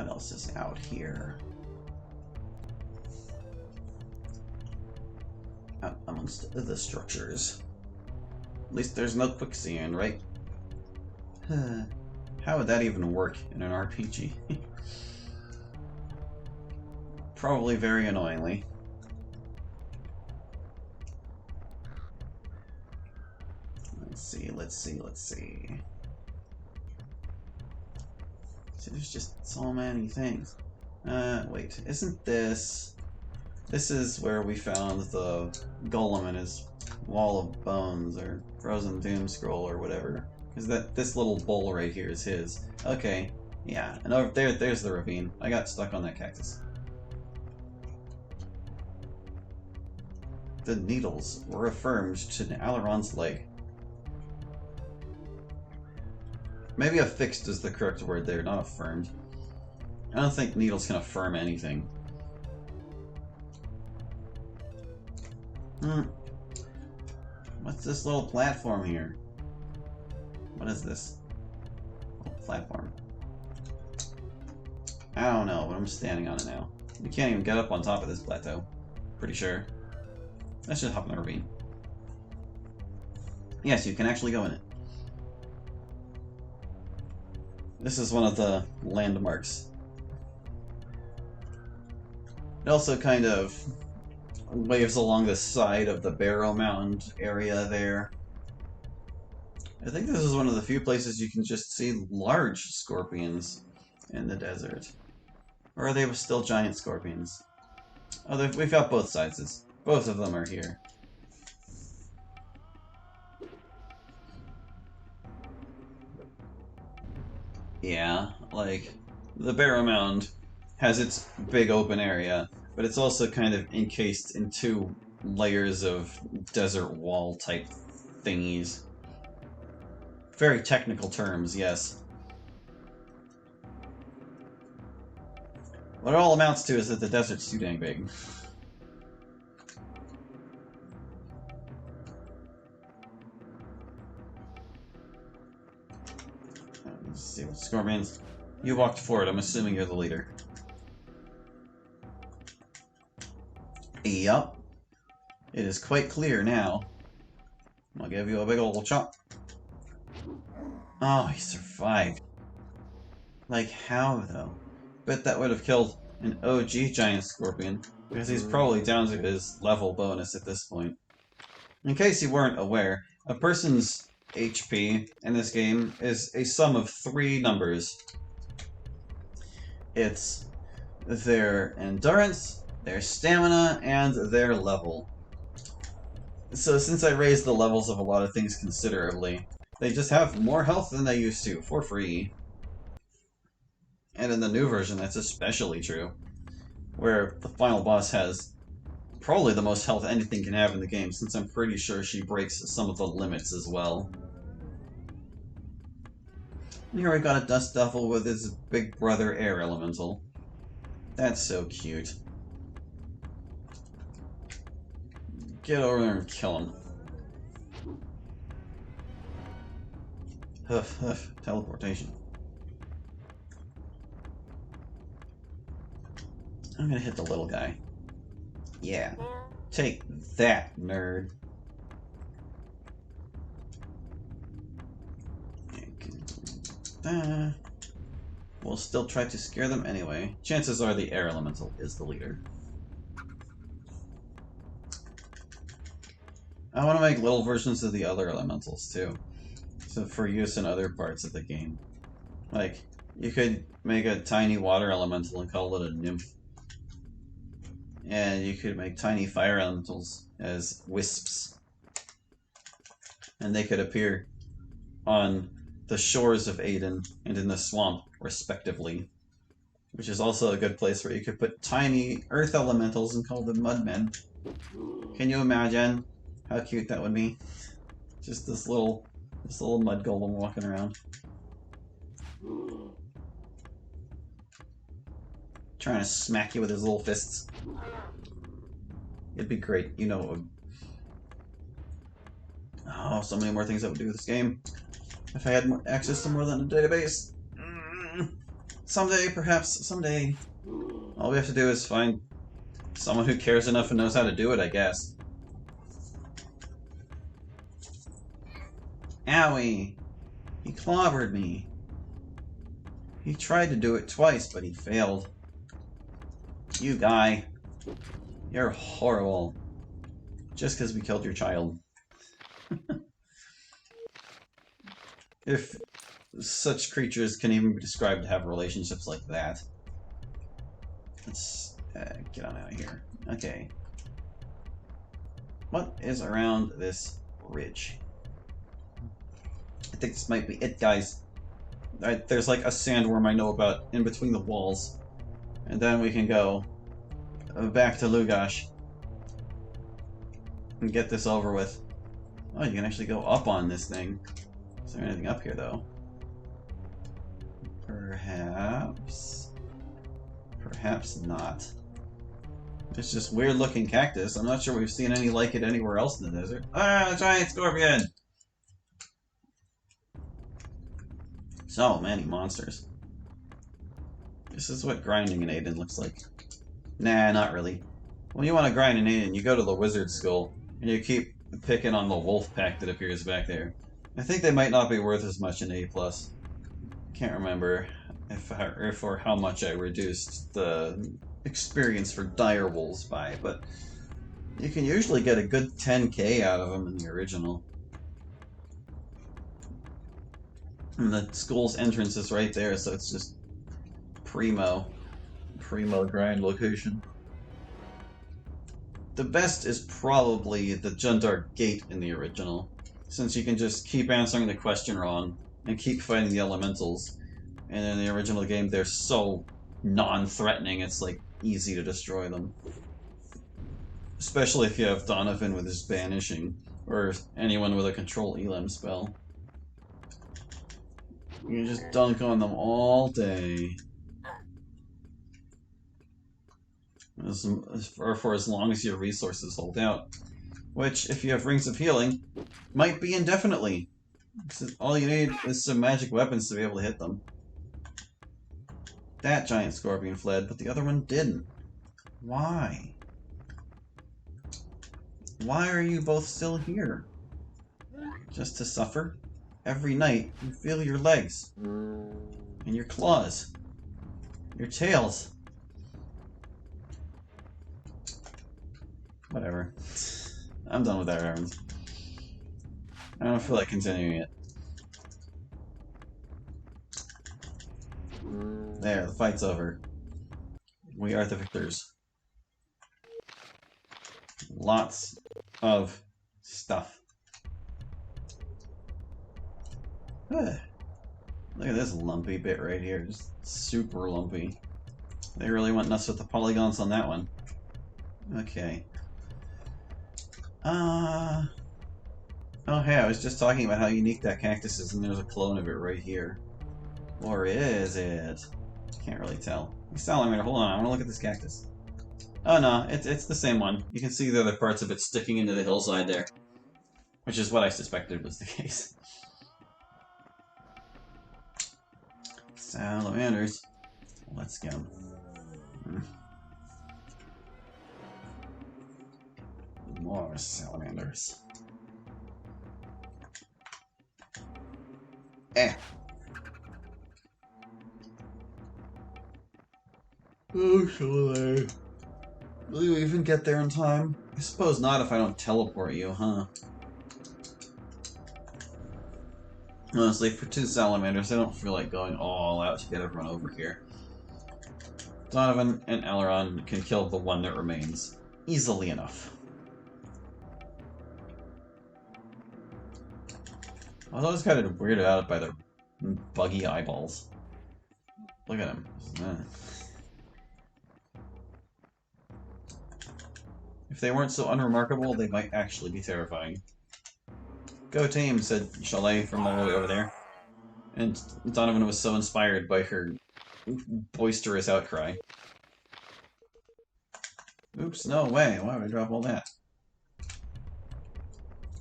What else is out here? Out amongst the structures. At least there's no quicksand, right? How would that even work in an RPG? Probably very annoyingly. Let's see. See, there's just so many things. Wait, isn't this... This is where we found the golem in his wall of bones, or frozen doom scroll, or whatever. Because this little bowl right here is his. Okay, yeah. And over there's the ravine. I got stuck on that cactus. The needles were affirmed to Aileron's leg. Maybe affixed is the correct word there, not affirmed. I don't think needles can affirm anything. What's this little platform here? What is this? Little platform. I don't know, but I'm standing on it now. We can't even get up on top of this plateau. Pretty sure. Let's just hop in the ravine. Yes, you can actually go in it. This is one of the landmarks. It also kind of waves along the side of the Barrow Mound area there. I think this is one of the few places you can just see large scorpions in the desert. Or are they still giant scorpions? Oh, we've got both sizes. Both of them are here. Yeah, like, the Barrow Mound has its big open area, but it's also kind of encased in two layers of desert wall type thingies. Very technical terms, yes. What it all amounts to is that the desert's too dang big. Let's see what scorpions. You walked forward, I'm assuming you're the leader. Yup. It is quite clear now. I'll give you a big old chomp. Oh, he survived. Like, how, though? Bet that would have killed an OG giant scorpion, because he's probably down to his level bonus at this point. In case you weren't aware, a person's HP in this game is a sum of 3 numbers. It's their endurance, their stamina, and their level. So since I raised the levels of a lot of things considerably, they just have more health than they used to, for free. And in the new version, that's especially true, where the final boss has probably the most health anything can have in the game, since I'm pretty sure she breaks some of the limits as well. And here we got a Dust Devil with his big brother Air Elemental. That's so cute. Get over there and kill him. Huff, huff, teleportation. I'm gonna hit the little guy. Yeah. Take that, nerd. We'll still try to scare them anyway. Chances are the Air Elemental is the leader. I want to make little versions of the other elementals too, so for use in other parts of the game. Like, you could make a tiny water elemental and call it a nymph. And you could make tiny fire elementals as wisps. And they could appear on the shores of Aidyn and in the swamp, respectively. Which is also a good place where you could put tiny earth elementals and call them mudmen. Can you imagine how cute that would be? Just this little mud golem walking around. Trying to smack you with his little fists. It'd be great, you know it would. Oh, so many more things I would do with this game. If I had more access to more than a database. Someday, perhaps, someday. All we have to do is find someone who cares enough and knows how to do it, I guess. Owie! He clobbered me. He tried to do it twice, but he failed. You guy. You're horrible. Just because we killed your child. If such creatures can even be described to have relationships like that. Let's get on out of here. Okay. What is around this ridge? I think this might be it, guys. There's like a sandworm I know about in between the walls. And then we can go back to Lugash and get this over with. Oh, you can actually go up on this thing. Is there anything up here, though? Perhaps. Perhaps not. It's just weird-looking cactus. I'm not sure we've seen any like it anywhere else in the desert. Ah, a giant scorpion! So many monsters. This is what grinding in Aidyn looks like. Nah, not really. When you want to grind in Aidyn, you go to the wizard school, and you keep picking on the wolf pack that appears back there. I think they might not be worth as much in A+. Can't remember if or how much I reduced the experience for dire wolves by, but you can usually get a good 10k out of them in the original. And the school's entrance is right there, so it's just primo grind location. The best is probably the Jundar Gate in the original, since you can just keep answering the question wrong and keep fighting the elementals. And in the original game, they're so non-threatening, it's like easy to destroy them. Especially if you have Donovan with his banishing, or anyone with a control elim spell. You can just dunk on them all day. Or for as long as your resources hold out. Which, if you have Rings of Healing, might be indefinitely. All you need is some magic weapons to be able to hit them. That giant scorpion fled, but the other one didn't. Why? Why are you both still here? Just to suffer? Every night, you feel your legs. And your claws. Your tails. Whatever. I'm done with that errand. I don't feel like continuing it. There, the fight's over. We are the victors. Lots of stuff. Look at this lumpy bit right here. Just super lumpy. They really went nuts with the polygons on that one. Okay. Oh hey, I was just talking about how unique that cactus is, and there's a clone of it right here. Or is it? Can't really tell. Salamander, hold on, I want to look at this cactus. Oh no, it's the same one. You can see the other parts of it sticking into the hillside there. Which is what I suspected was the case. Salamanders. Let's go. More salamanders. Oh, surely. Will you even get there in time? I suppose not if I don't teleport you, huh? Honestly, for 2 salamanders, I don't feel like going all out to get everyone over here. Donovan and Aileron can kill the one that remains easily enough. I was kind of weirded out by their buggy eyeballs. Look at him. If they weren't so unremarkable, they might actually be terrifying. Go team, said Chalet from all the way over there. And Donovan was so inspired by her boisterous outcry. Oops, no way. Why would I drop all that?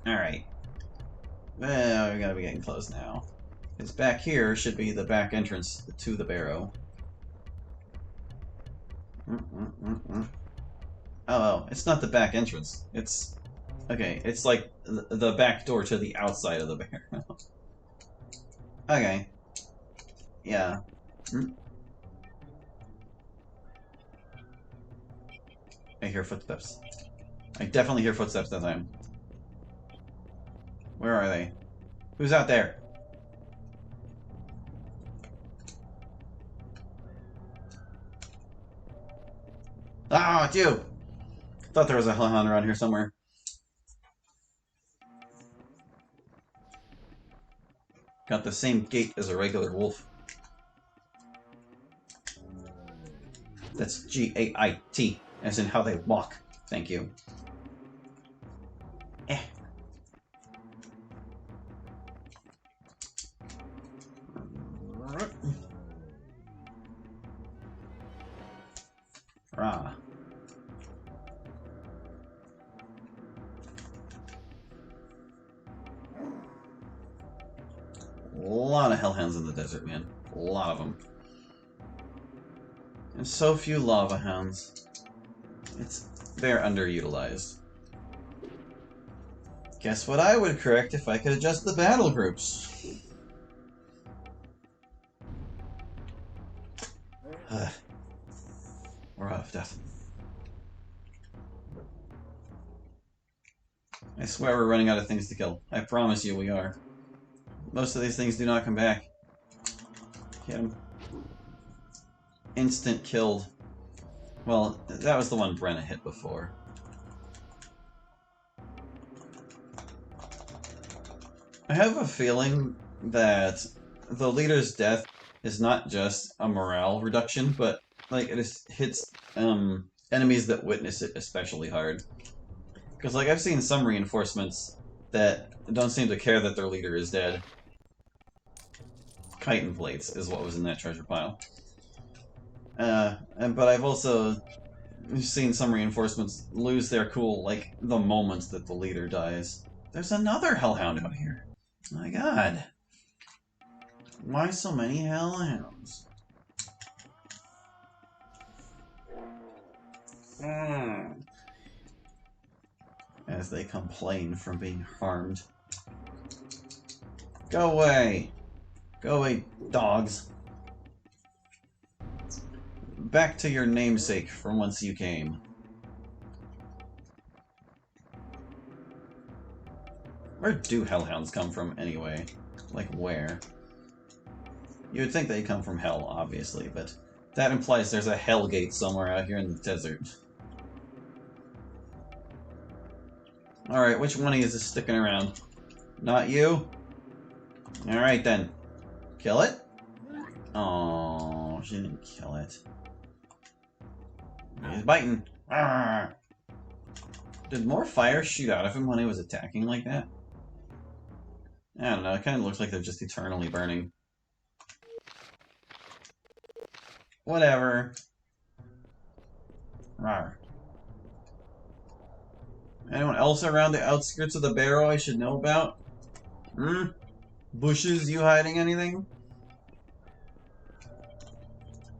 Alright. Well, we gotta be getting close now. Because back here should be the back entrance to the barrow. Oh, it's not the back entrance. It's... Okay, it's like the back door to the outside of the barrow. Okay. Yeah. I hear footsteps. I definitely hear footsteps that time. Where are they? Who's out there? Ah, it's you! Thought there was a hellhound around here somewhere. Got the same gait as a regular wolf. That's G-A-I-T, as in how they walk. Thank you. Eh. Rah. A lot of hellhounds in the desert, man. A lot of them. And so few lava hounds. They're underutilized. Guess what I would correct if I could adjust the battle groups. We're out of death. I swear we're running out of things to kill. I promise you we are. Most of these things do not come back. Get him. Instant killed. Well, that was the one Brenna hit before. I have a feeling that the leader's death is not just a morale reduction, but like it hits enemies that witness it especially hard. Because like I've seen some reinforcements that don't seem to care that their leader is dead. Chitin plates is what was in that treasure pile. But I've also seen some reinforcements lose their cool like the moment that the leader dies. There's another hellhound out here. My god. Why so many hellhounds? As they complain from being harmed. Go away! Go away, dogs. Back to your namesake from whence you came. Where do hellhounds come from, anyway? Like, where? You would think they come from hell, obviously, but that implies there's a hellgate somewhere out here in the desert. Alright, which one of you is sticking around? Not you? Alright then. Kill it? Oh, she didn't kill it. He's biting. Arrgh. Did more fire shoot out of him when he was attacking like that? I don't know, it kind of looks like they're just eternally burning. Whatever. Rawr. Anyone else around the outskirts of the barrow I should know about? Hmm? Bushes, you hiding anything?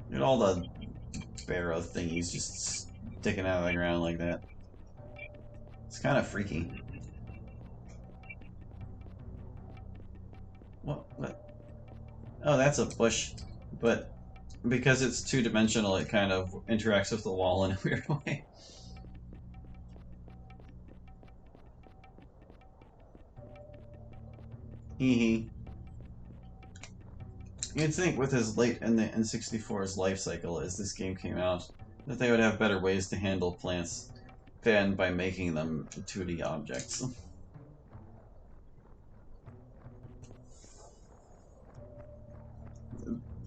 Look at all the barrow thingies just sticking out of the ground like that. It's kind of freaky. What? Oh, that's a bush. But because it's two-dimensional, it kind of interacts with the wall in a weird way. Hee. You'd think with as late in the N64's life cycle as this game came out, that they would have better ways to handle plants than by making them 2D objects.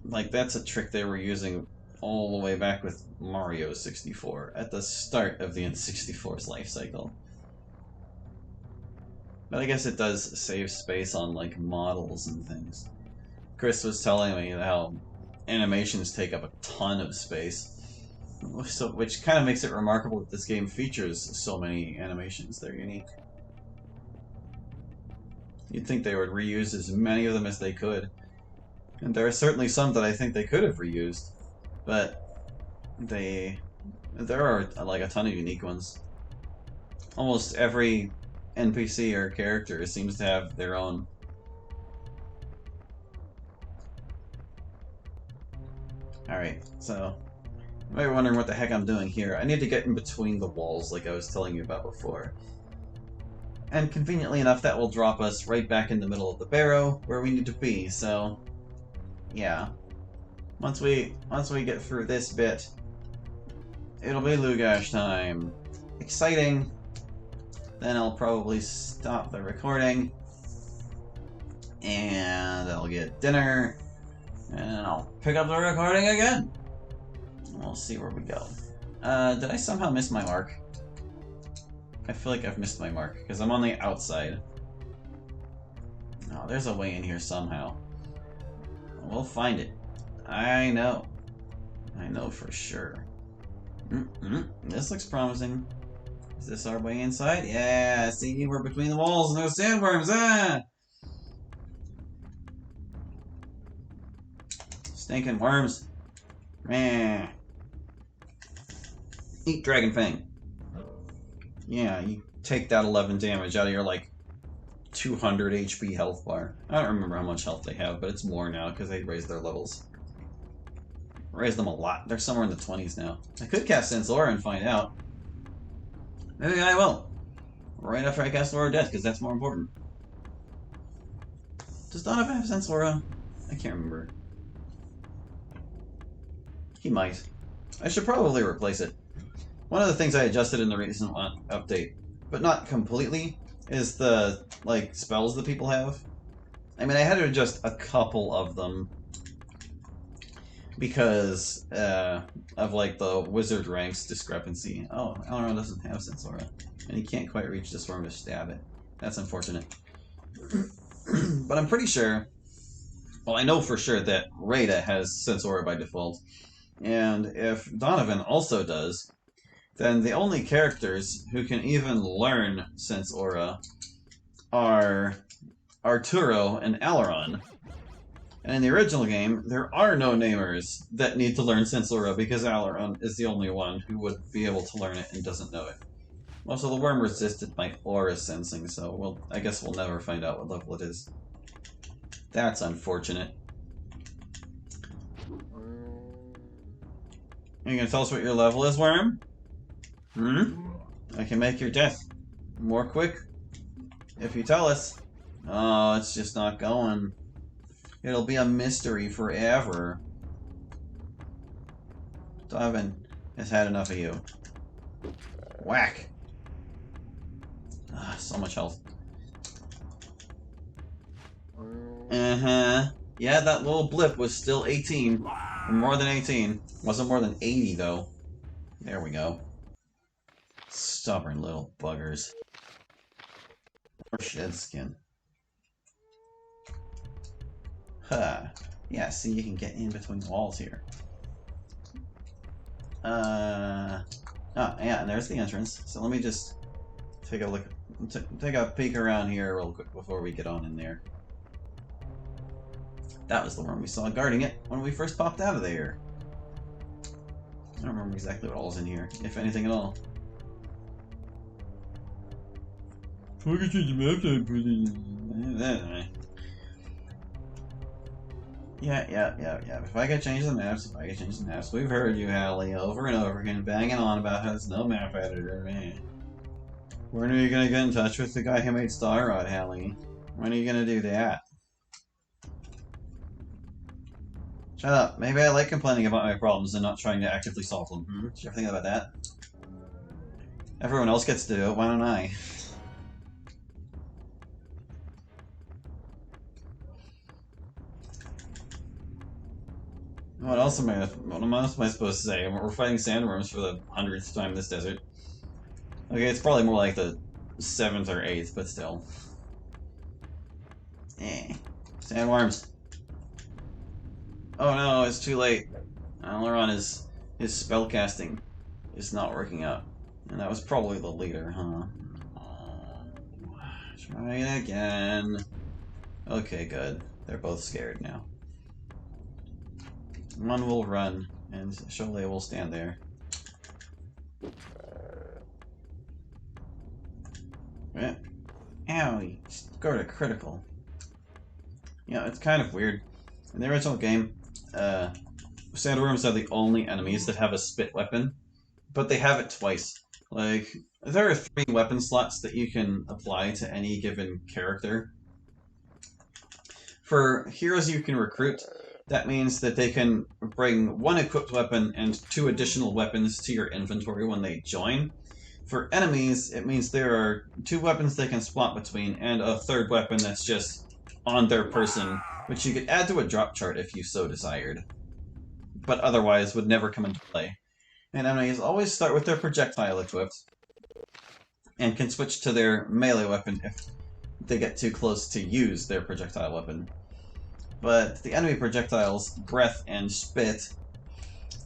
Like, that's a trick they were using all the way back with Mario 64, at the start of the N64's life cycle. But I guess it does save space on, like, models and things. Chris was telling me how animations take up a ton of space, which kind of makes it remarkable that this game features so many animations. They're unique. You'd think they would reuse as many of them as they could. And there are certainly some that I think they could have reused, but there are like a ton of unique ones. Almost every NPC or character seems to have their own. Alright, so you might be wondering what the heck I'm doing here. I need to get in between the walls like I was telling you about before. And conveniently enough, that will drop us right back in the middle of the barrow where we need to be, so yeah. Once we get through this bit, it'll be Lugash time. Exciting. Then I'll probably stop the recording. And I'll get dinner. And I'll pick up the recording again. We'll see where we go. Did I somehow miss my mark? I feel like I've missed my mark, because I'm on the outside. Oh, there's a way in here somehow. We'll find it. I know. I know for sure. This looks promising. Is this our way inside? Yeah, see, we're between the walls and those sandworms, ah! Stinking worms. Meh. Eat Dragon Fang. Yeah, you take that 11 damage out of your, like, 200 HP health bar. I don't remember how much health they have, but it's more now because they raised their levels. Raised them a lot. They're somewhere in the 20s now. I could cast Sensora and find out. Maybe I will. Right after I cast Aura Death, because that's more important. Does Donovan have Sensora? I can't remember. He might. I should probably replace it. One of the things I adjusted in the recent update, but not completely, is the, like, spells that people have. I mean, I had to adjust a couple of them because of, like, the wizard ranks discrepancy. Oh, Elrond doesn't have Sensora, and he can't quite reach this worm to stab it. That's unfortunate. But I'm pretty sure, well, I know for sure that Rada has Sensora by default, and if Donovan also does, then the only characters who can even learn Sensora are Arturo and Alaron. And in the original game, there are no namers that need to learn Sensora because Alaron is the only one who would be able to learn it and doesn't know it. Also, the worm resisted my aura sensing, so I guess we'll never find out what level it is. That's unfortunate. Are you gonna tell us what your level is, worm? I can make your death more quick if you tell us. Oh, it's just not going. It'll be a mystery forever. Donovan has had enough of you. Whack! So much health. Yeah, that little blip was still 18. Or more than 18. Wasn't more than 80, though. There we go. Stubborn little buggers. Or shed skin. Huh. Yeah, see, you can get in between walls here. Oh, yeah, and there's the entrance. So let me just take a look, take a peek around here real quick before we get on in there. That was the one we saw guarding it when we first popped out of there. I don't remember exactly what all's in here, if anything at all. Look at the map I put in. Yeah. If I could change the maps, we've heard you, Hallie, over and over again, banging on about how there's no map editor, man. When are you gonna get in touch with the guy who made Star Rod, Hallie? When are you gonna do that? Shut up. Maybe I like complaining about my problems and not trying to actively solve them. Did you ever think about that? Everyone else gets to do it, why don't I? What else am I supposed to say? We're fighting sandworms for the 100th time in this desert. Okay, it's probably more like the 7th or 8th, but still. Sandworms. Oh no, it's too late. Alaron his spellcasting is not working out. And that was probably the leader, huh? Try it again. Okay, good. They're both scared now. One will run, and Cholet will stand there. Ow, you scored a critical. You know, it's kind of weird. In the original game, sandworms are the only enemies that have a spit weapon, but they have it twice. Like, there are 3 weapon slots that you can apply to any given character. For heroes you can recruit, that means that they can bring 1 equipped weapon and 2 additional weapons to your inventory when they join. For enemies, it means there are 2 weapons they can swap between and a 3rd weapon that's just on their person, which you could add to a drop chart if you so desired, but otherwise would never come into play. And enemies always start with their projectile equipped, and can switch to their melee weapon if they get too close to use their projectile weapon. But the enemy projectiles, breath and spit,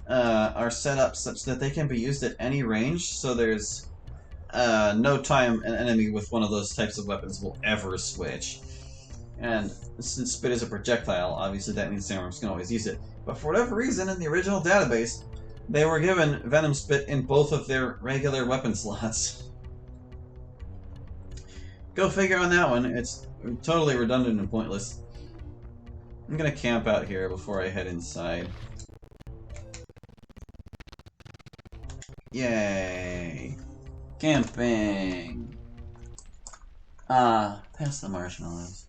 are set up such that they can be used at any range, so there's no time an enemy with one of those types of weapons will ever switch. And since spit is a projectile, obviously that means sandworms can always use it. But for whatever reason, in the original database, they were given Venom Spit in both of their regular weapon slots. Go figure on that one. It's totally redundant and pointless. I'm gonna camp out here before I head inside. Yay! Camping! Ah, pass the marshmallows.